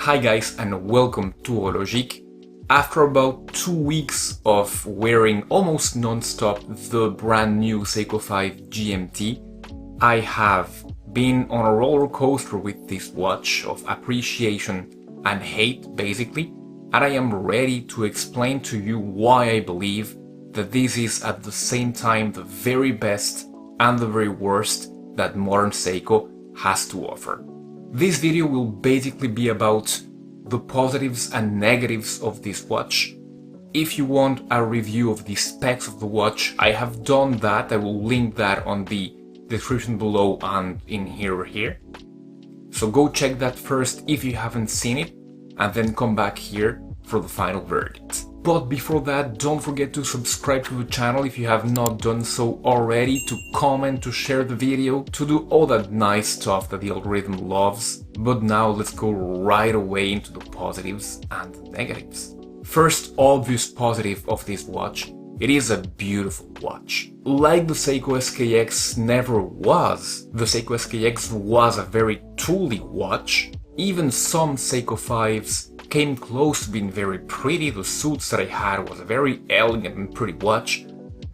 Hi guys and welcome to Horologique. After about 2 weeks of wearing almost non-stop the brand new Seiko 5 GMT, I have been on a roller coaster with this watch of appreciation and hate basically, and I am ready to explain to you why I believe that this is at the same time the very best and the very worst that modern Seiko has to offer. This video will basically be about the positives and negatives of this watch. If you want a review of the specs of the watch, I have done that. I will link that on the description below and in here. So go check that first if you haven't seen it, and then come back here for the final verdict. But before that, don't forget to subscribe to the channel if you have not done so already, to comment, to share the video, to do all that nice stuff that the algorithm loves. But now let's go right away into the positives and the negatives. First obvious positive of this watch, it is a beautiful watch. Like the Seiko SKX never was. The Seiko SKX was a very tooly watch. Even some Seiko 5s came close to being very pretty. The suits that I had was a very elegant and pretty watch,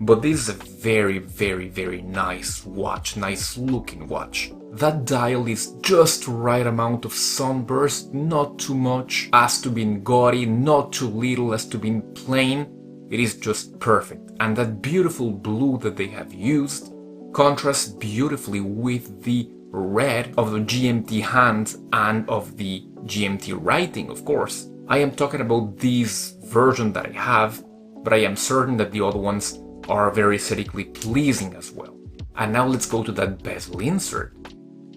but this is a very nice watch, nice looking watch. That dial is just the right amount of sunburst, not too much as to being gaudy, not too little as to being plain. It is just perfect, and that beautiful blue that they have used contrasts beautifully with the red of the GMT hand and of the GMT writing, of course. I am talking about this version that I have, but I am certain that the other ones are very aesthetically pleasing as well. And now let's go to that bezel insert.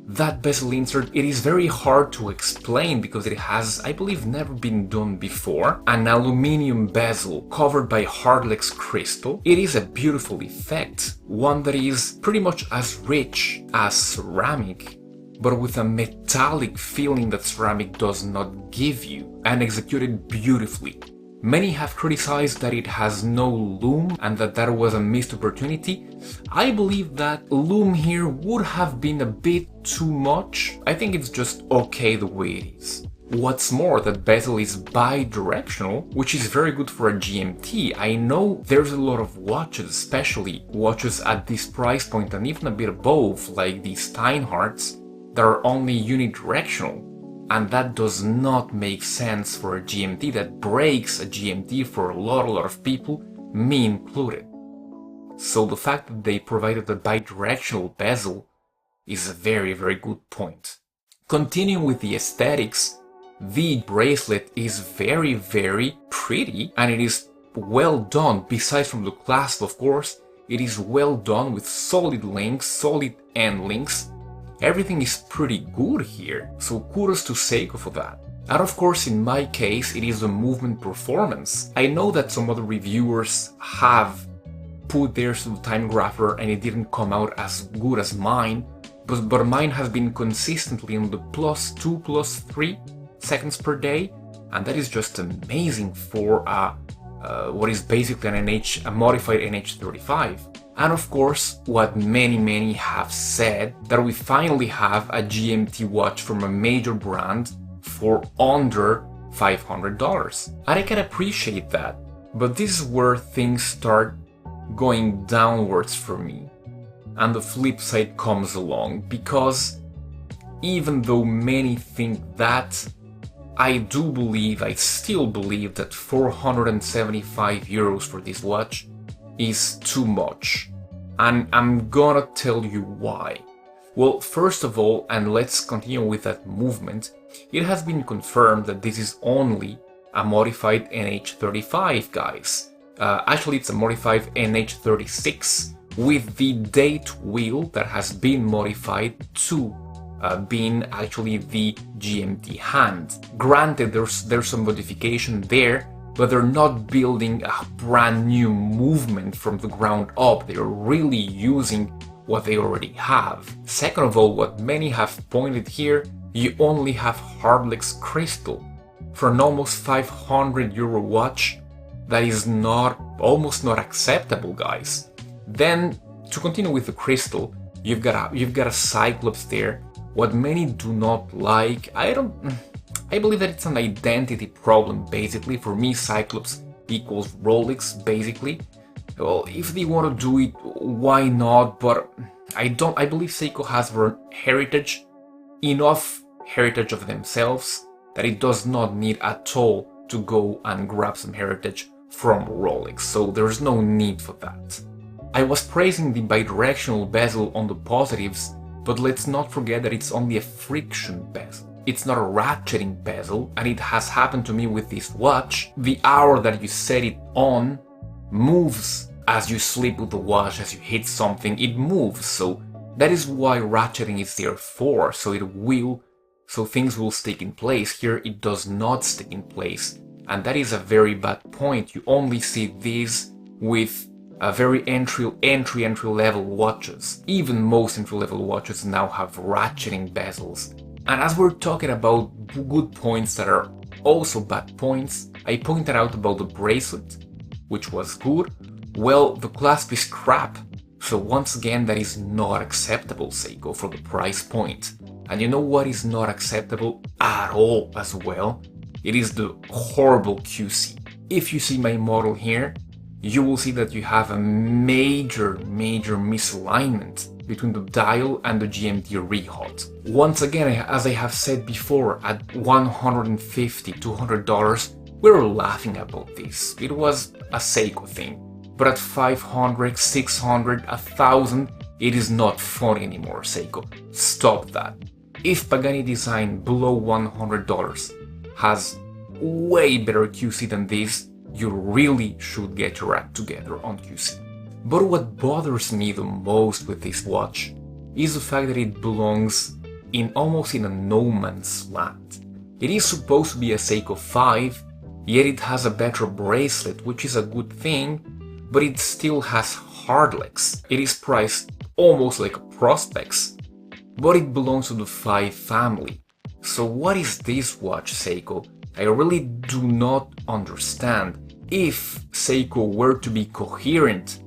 That bezel insert, it is very hard to explain because it has, I believe, never been done before. An aluminium bezel covered by hardlex crystal. It is a beautiful effect, one that is pretty much as rich as ceramic, but with a metallic feeling that ceramic does not give you, and executed beautifully. Many have criticized that it has no lume and that was a missed opportunity. I believe that lume here would have been a bit too much. I think it's just okay the way it is. What's more, that bezel is bi-directional, which is very good for a GMT. I know there's a lot of watches, especially watches at this price point and even a bit above, like the Steinhardts, that are only unidirectional. And that does not make sense for a GMT. That breaks a GMT for a lot of people, me included. So the fact that they provided a bidirectional bezel is a very good point. Continuing with the aesthetics, the bracelet is very pretty, and it is well done. Besides from the clasp, of course, it is well done with solid links, solid end links. Everything is pretty good here, so kudos to Seiko for that. And of course, in my case, it is the movement performance. I know that some other reviewers have put theirs to the time grapher and it didn't come out as good as mine, but mine has been consistently on the +2, +3 seconds per day, and that is just amazing for what is basically a modified NH35. And of course, what many have said, that we finally have a GMT watch from a major brand for under $500. And I can appreciate that, but this is where things start going downwards for me. And the flip side comes along, because even though many think that, I still believe that 475 euros for this watch is too much. And I'm gonna tell you why. Well, first of all, and let's continue with that movement, it has been confirmed that this is only a modified NH35, guys. Actually, it's a modified NH36 with the date wheel that has been modified to being actually the GMT hand. Granted, there's some modification there, but they're not building a brand new movement from the ground up. They're really using what they already have. Second of all, what many have pointed here, you only have hardlex crystal. For an almost 500 euro watch, that is almost not acceptable, guys. Then, to continue with the crystal, you've got a Cyclops there. What many do not like, I believe that it's an identity problem basically. For me, Cyclops equals Rolex basically. Well, if they want to do it, why not? But I believe Seiko has enough heritage of themselves that it does not need at all to go and grab some heritage from Rolex, so there's no need for that. I was praising the bidirectional bezel on the positives, but let's not forget that it's only a friction bezel. It's not a ratcheting bezel, and it has happened to me with this watch. The hour that you set it on moves as you sleep with the watch, as you hit something, it moves, so that is why ratcheting is there for, so things will stick in place. Here it does not stick in place, and that is a very bad point. You only see this with a very entry level watches. Even most entry level watches now have ratcheting bezels. And as we're talking about good points that are also bad points, I pointed out about the bracelet, which was good. Well, the clasp is crap. So once again, that is not acceptable, Seiko, for the price point. And you know what is not acceptable at all as well? It is the horrible QC. If you see my model here, you will see that you have a major misalignment between the dial and the GMT rehot. Once again, as I have said before, at $150, $200, we were laughing about this. It was a Seiko thing. But at $500, $600, $1,000, it is not fun anymore, Seiko. Stop that. If Pagani design below $100 has way better QC than this, you really should get your act together on QC. But what bothers me the most with this watch is the fact that it belongs almost in a no man's land. It is supposed to be a Seiko 5, yet it has a better bracelet, which is a good thing, but it still has hard legs. It is priced almost like a Prospex, but it belongs to the 5 family. So what is this watch, Seiko? I really do not understand. If Seiko were to be coherent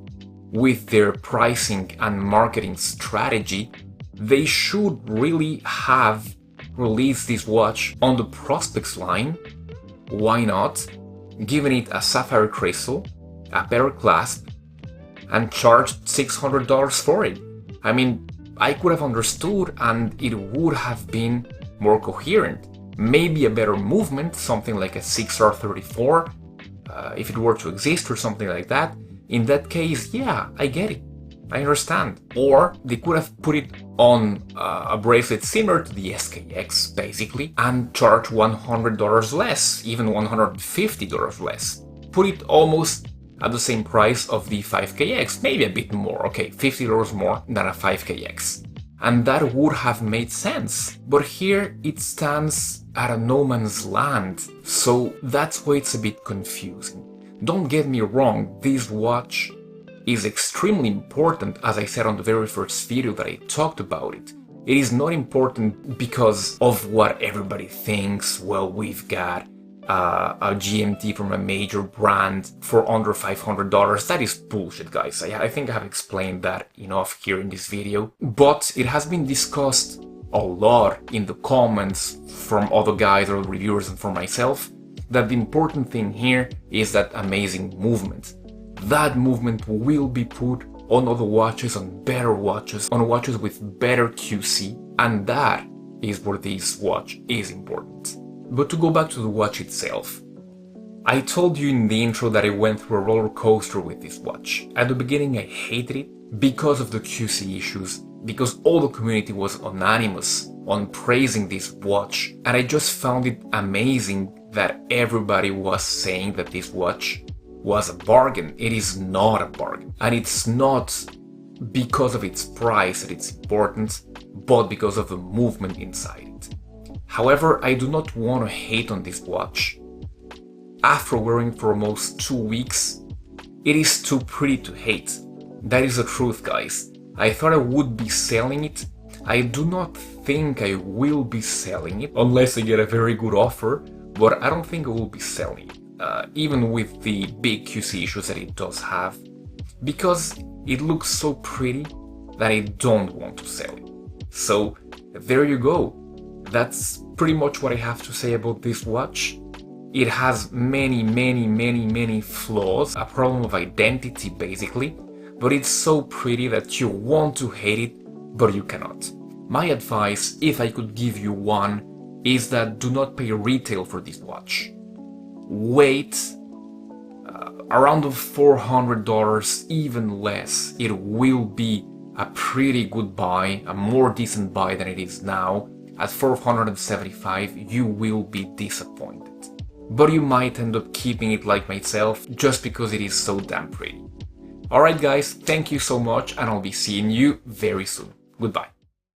with their pricing and marketing strategy, they should really have released this watch on the Prospex line. Why not? Giving it a sapphire crystal, a better clasp, and charged $600 for it. I mean, I could have understood and it would have been more coherent. Maybe a better movement, something like a 6R34, if it were to exist or something like that. In that case, yeah, I get it. I understand. Or they could have put it on a bracelet similar to the SKX, basically, and charge $100 less, even $150 less. Put it almost at the same price of the 5KX, maybe a bit more, okay, $50 more than a 5KX. And that would have made sense. But here it stands at a no man's land, so that's why it's a bit confusing. Don't get me wrong, this watch is extremely important, as I said on the very first video that I talked about it. It is not important because of what everybody thinks. Well, we've got a GMT from a major brand for under $500. That is bullshit, guys. I think I have explained that enough here in this video. But it has been discussed a lot in the comments from other guys or reviewers and from myself that the important thing here is that amazing movement. That movement will be put on other watches, on better watches, on watches with better QC, and that is where this watch is important. But to go back to the watch itself, I told you in the intro that I went through a roller coaster with this watch. At the beginning I hated it because of the QC issues, because all the community was unanimous on praising this watch, and I just found it amazing that everybody was saying that this watch was a bargain. It is not a bargain, and it's not because of its price that it's important, but because of the movement inside it. However, I do not want to hate on this watch. After wearing for almost 2 weeks, it is too pretty to hate. That is the truth, guys. I thought I would be selling it. I do not think I will be selling it, unless I get a very good offer, but I don't think I will be selling it, even with the big QC issues that it does have, because it looks so pretty that I don't want to sell it. So there you go. That's pretty much what I have to say about this watch. It has many flaws, a problem of identity basically, but it's so pretty that you want to hate it, but you cannot. My advice, if I could give you one, is that do not pay retail for this watch. Wait around $400, even less. It will be a pretty good buy, a more decent buy than it is now. At $475, you will be disappointed. But you might end up keeping it like myself, just because it is so damn pretty. Alright guys, thank you so much, and I'll be seeing you very soon. Goodbye.